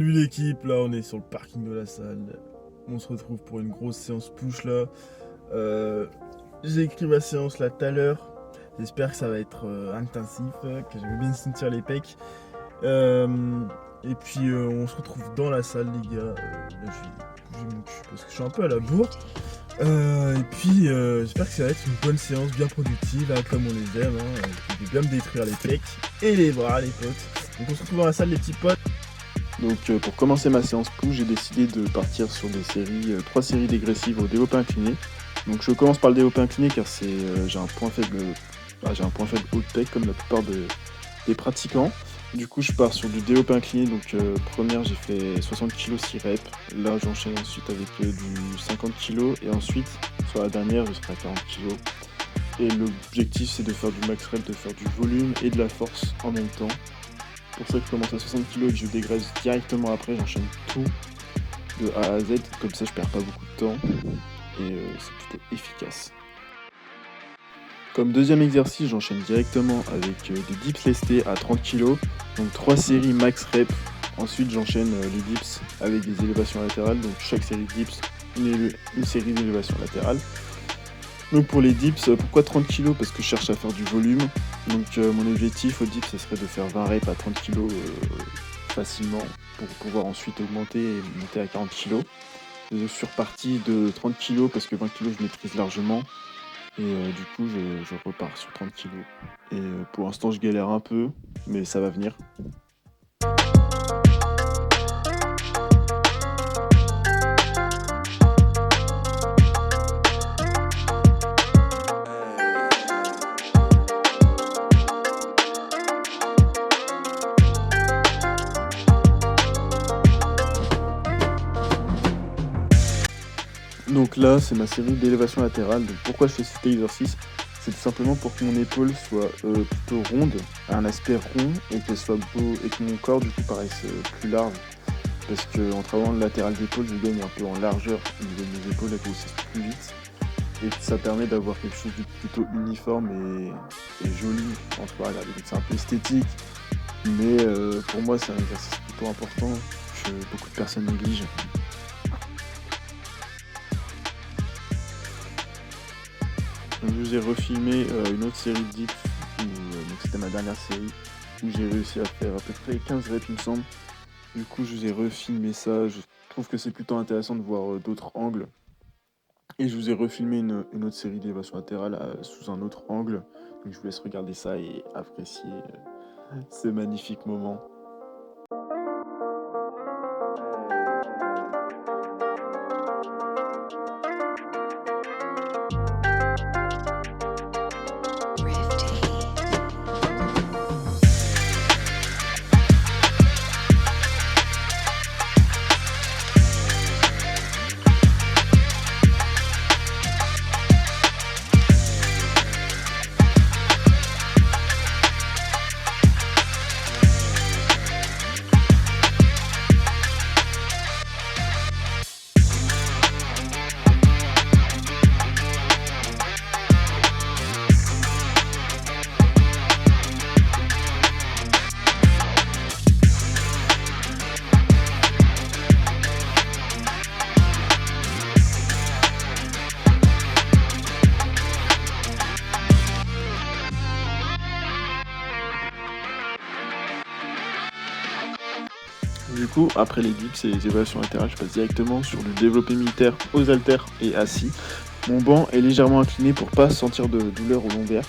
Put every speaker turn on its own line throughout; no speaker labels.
Salut l'équipe, là on est sur le parking de la salle. On se retrouve pour une grosse séance push là. Euh, j'ai écrit ma séance là tout à l'heure. J'espère que ça va être intensif, que je vais bien sentir les pecs. Euh, et puis on se retrouve dans la salle les gars. Là je vais mon cul parce que je suis un peu à la bourre. Et puis j'espère que ça va être une bonne séance bien productive, hein, comme on les aime. Hein, qui va bien me détruire les pecs et les bras les potes. Donc on se retrouve dans la salle les petits potes. Donc pour commencer ma séance push, j'ai décidé de partir sur des séries, 3 séries dégressives au développé incliné. Donc je commence par le développé incliné car j'ai un point faible, haut de pec comme la plupart des pratiquants. Du coup je pars sur du développé incliné, donc première j'ai fait 60 kg 6 reps. Là j'enchaîne ensuite avec du 50 kg et ensuite sur la dernière je serai à 40 kg. Et l'objectif c'est de faire du max rep, de faire du volume et de la force en même temps. C'est pour ça que je commence à 60 kg et que je dégraisse directement après, j'enchaîne tout de A à Z, comme ça je perds pas beaucoup de temps et c'est plutôt efficace. Comme deuxième exercice, j'enchaîne directement avec des dips lestés à 30 kg, donc 3 séries max rep. Ensuite j'enchaîne les dips avec des élévations latérales, donc chaque série de dips, une série d'élévations latérales. Donc pour les dips, pourquoi 30 kg? Parce que je cherche à faire du volume. Donc mon objectif au dips, ce serait de faire 20 reps à 30 kg facilement pour pouvoir ensuite augmenter et monter à 40 kg. Je suis reparti de 30 kg parce que 20 kg je maîtrise largement. Et du coup je repars sur 30 kg. Et pour l'instant je galère un peu, mais ça va venir. Donc là, c'est ma série d'élévation latérale. Donc pourquoi je fais cet exercice? C'est tout simplement pour que mon épaule soit plutôt ronde, un aspect rond, et qu'elle soit beau, et que mon corps du coup paraisse plus large. Parce qu'en travaillant le latéral d'épaule, je gagne un peu en largeur au niveau de mes épaules, elles grossissent plus vite. Et puis ça permet d'avoir quelque chose de plutôt uniforme et joli en soi. Regardez, c'est un peu esthétique, mais pour moi c'est un exercice plutôt important que beaucoup de personnes négligent. Donc je vous ai refilmé une autre série de dips, donc c'était ma dernière série, où j'ai réussi à faire à peu près 15 reps il me semble. Du coup je vous ai refilmé ça, je trouve que c'est plutôt intéressant de voir d'autres angles. Et je vous ai refilmé une autre série d'élévation latérale sous un autre angle. Donc je vous laisse regarder ça et apprécier ce magnifique moment. Du coup, après les dips et les élévations latérales, je passe directement sur le développé militaire aux haltères et assis. Mon banc est légèrement incliné pour pas sentir de douleur au lombaire.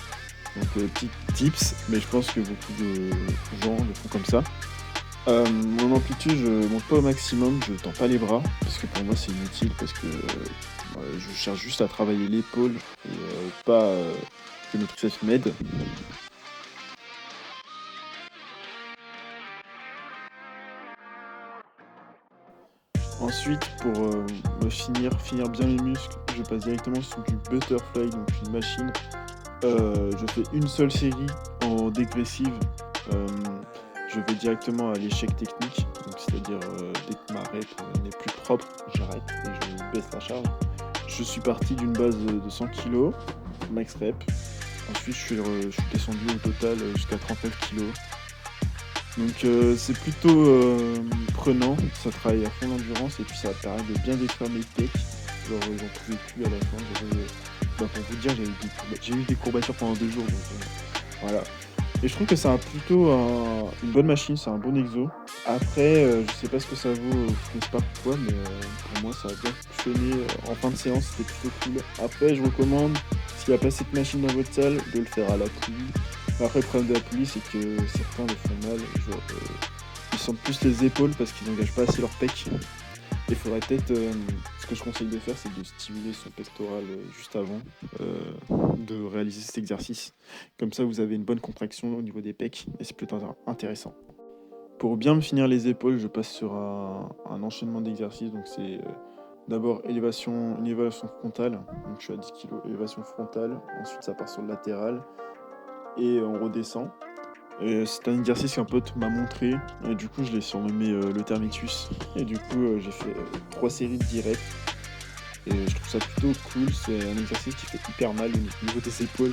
Donc petit tips, mais je pense que beaucoup de gens le font comme ça. Mon amplitude, je monte pas au maximum, je tends pas les bras, parce que pour moi c'est inutile, parce que je cherche juste à travailler l'épaule et pas que mes triceps m'aident. Ensuite, pour finir bien les muscles, je passe directement sur du butterfly, donc une machine. Je fais une seule série en dégressive. Euh, je vais directement à l'échec technique, donc c'est-à-dire dès que ma rep n'est plus propre, j'arrête et je baisse la charge. Je suis parti d'une base de 100 kg, max rep. Ensuite, je suis descendu au total jusqu'à 39 kg. Donc c'est plutôt prenant, ça travaille à fond l'endurance et puis ça permet de bien décrire mes pecs. Genre j'en pouvais plus à la fin, pour vous dire j'ai eu des courbatures pendant 2 jours, donc voilà. Et je trouve que c'est une bonne machine, c'est un bon exo. Après, je sais pas ce que ça vaut au Spark ou quoi, mais pour moi ça a bien fonctionné en fin de séance, c'était plutôt cool. Après, je recommande, s'il n'y a pas cette machine dans votre salle, de le faire à la poulie. Après, le problème de la poulie, c'est que certains le font mal, genre ils sentent plus les épaules parce qu'ils n'engagent pas assez leur pec. Il faudrait peut-être, ce que je conseille de faire, c'est de stimuler son pectoral juste avant de réaliser cet exercice. Comme ça, vous avez une bonne contraction au niveau des pecs et c'est plutôt intéressant. Pour bien me finir les épaules, je passe sur un enchaînement d'exercices. Donc c'est d'abord une élévation frontale. Donc je suis à 10 kg, élévation frontale. Ensuite, ça part sur le latéral et on redescend. C'est un exercice qu'un pote m'a montré et du coup je l'ai surnommé le Termitus et du coup j'ai fait 3 séries de 10 reps et je trouve ça plutôt cool, c'est un exercice qui fait hyper mal au niveau des épaules.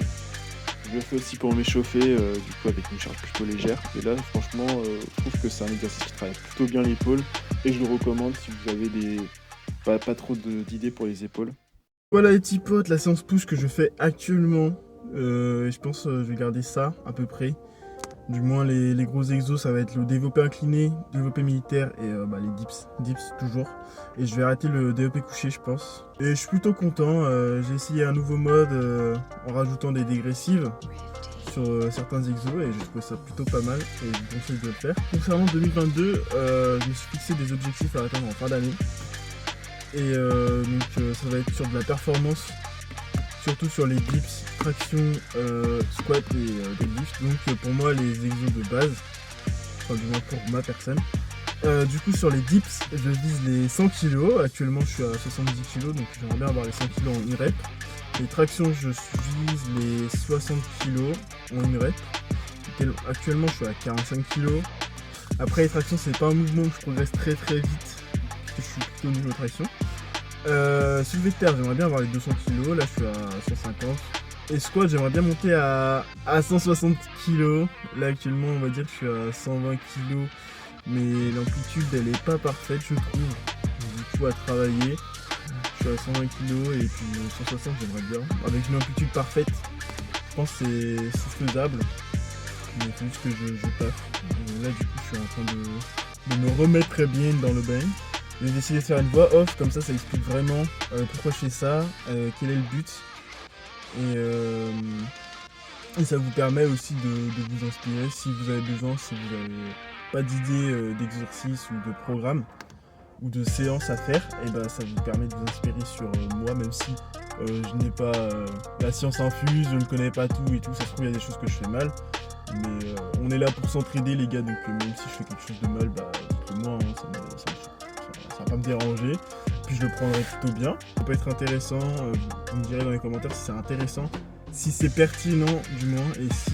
Je le fais aussi pour m'échauffer du coup avec une charge plutôt légère et là franchement je trouve que c'est un exercice qui travaille plutôt bien l'épaule et je le recommande si vous avez pas trop d'idées pour les épaules. Voilà les petits potes, la séance push que je fais actuellement, je pense je vais garder ça à peu près. Du moins les gros exos ça va être le développé incliné, développé militaire et les dips toujours. Et je vais arrêter le développé couché je pense. Et je suis plutôt content, j'ai essayé un nouveau mode en rajoutant des dégressives sur certains exos et j'ai trouvé ça plutôt pas mal et je vous conseille de le faire. Concernant 2022, je me suis fixé des objectifs à atteindre en fin d'année. Et ça va être sur de la performance, surtout sur les dips, traction, squat et deadlift. Donc pour moi les exos de base, enfin du moins pour ma personne. Du coup sur les dips, je vise les 100 kg. Actuellement je suis à 70 kg, donc j'aimerais bien avoir les 100 kg en 1 rep. Les tractions, je vise les 60 kg en 1 rep. Actuellement je suis à 45 kg. Après les tractions, c'est pas un mouvement où je progresse très vite, parce que je suis plutôt au niveau traction. Soulevé de terre, j'aimerais bien avoir les 200 kg, là je suis à 150. Et squat, j'aimerais bien monter à 160 kg. Là actuellement on va dire que je suis à 120 kg, mais l'amplitude elle est pas parfaite je trouve. Du coup à travailler. Je suis à 120 kg et puis 160 j'aimerais bien. Avec une amplitude parfaite, je pense que c'est faisable. Mais il faut juste que je taffe. Là du coup je suis en train de me remettre bien dans le bain. J'ai décidé de faire une voix off, comme ça explique vraiment pourquoi je fais ça, quel est le but. Et ça vous permet aussi de vous inspirer si vous avez besoin, si vous n'avez pas d'idée d'exercice ou de programme ou de séance à faire, et ça vous permet de vous inspirer sur moi, même si je n'ai pas la science infuse, je ne connais pas tout et tout, ça se trouve il y a des choses que je fais mal. Mais on est là pour s'entraider les gars, donc même si je fais quelque chose de mal, dites-le moi, ça va pas me déranger, puis je le prendrai plutôt bien. Ça peut être intéressant, vous me direz dans les commentaires si c'est intéressant, si c'est pertinent du moins, et si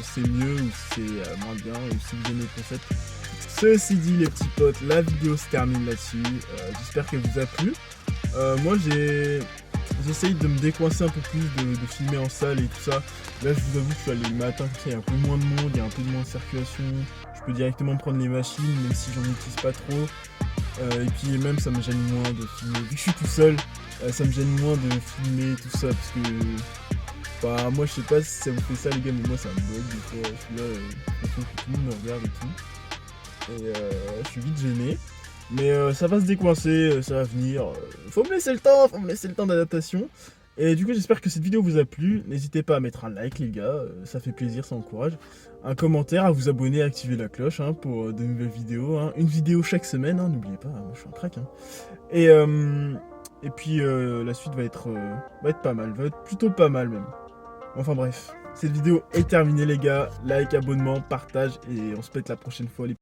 c'est mieux ou si c'est moins bien, ou si vous aimez le concept. Ceci dit les petits potes, la vidéo se termine là-dessus, j'espère qu'elle vous a plu. Moi j'essaye de me décoincer un peu plus, de filmer en salle et tout ça. Là je vous avoue que je suis allé le matin, comme ça il y a un peu moins de monde, il y a un peu moins de circulation. Je peux directement prendre les machines, même si j'en utilise pas trop. Et puis même ça me gêne moins de filmer. Vu que je suis tout seul, ça me gêne moins de filmer tout ça parce que moi je sais pas si ça vous fait ça les gars, mais moi ça me bug des fois. Je suis là, l'impression que tout le monde me regarde et tout. Et je suis vite gêné. Mais ça va se décoincer, ça va venir. Faut me laisser le temps d'adaptation. Et du coup j'espère que cette vidéo vous a plu. N'hésitez pas à mettre un like les gars, ça fait plaisir, ça encourage. Un commentaire, à vous abonner, à activer la cloche pour de nouvelles vidéos. Une vidéo chaque semaine, n'oubliez pas, moi je suis un crack. Et puis la suite va être pas mal, va être plutôt pas mal même. Enfin bref, cette vidéo est terminée les gars. Like, abonnement, partage et on se pète la prochaine fois.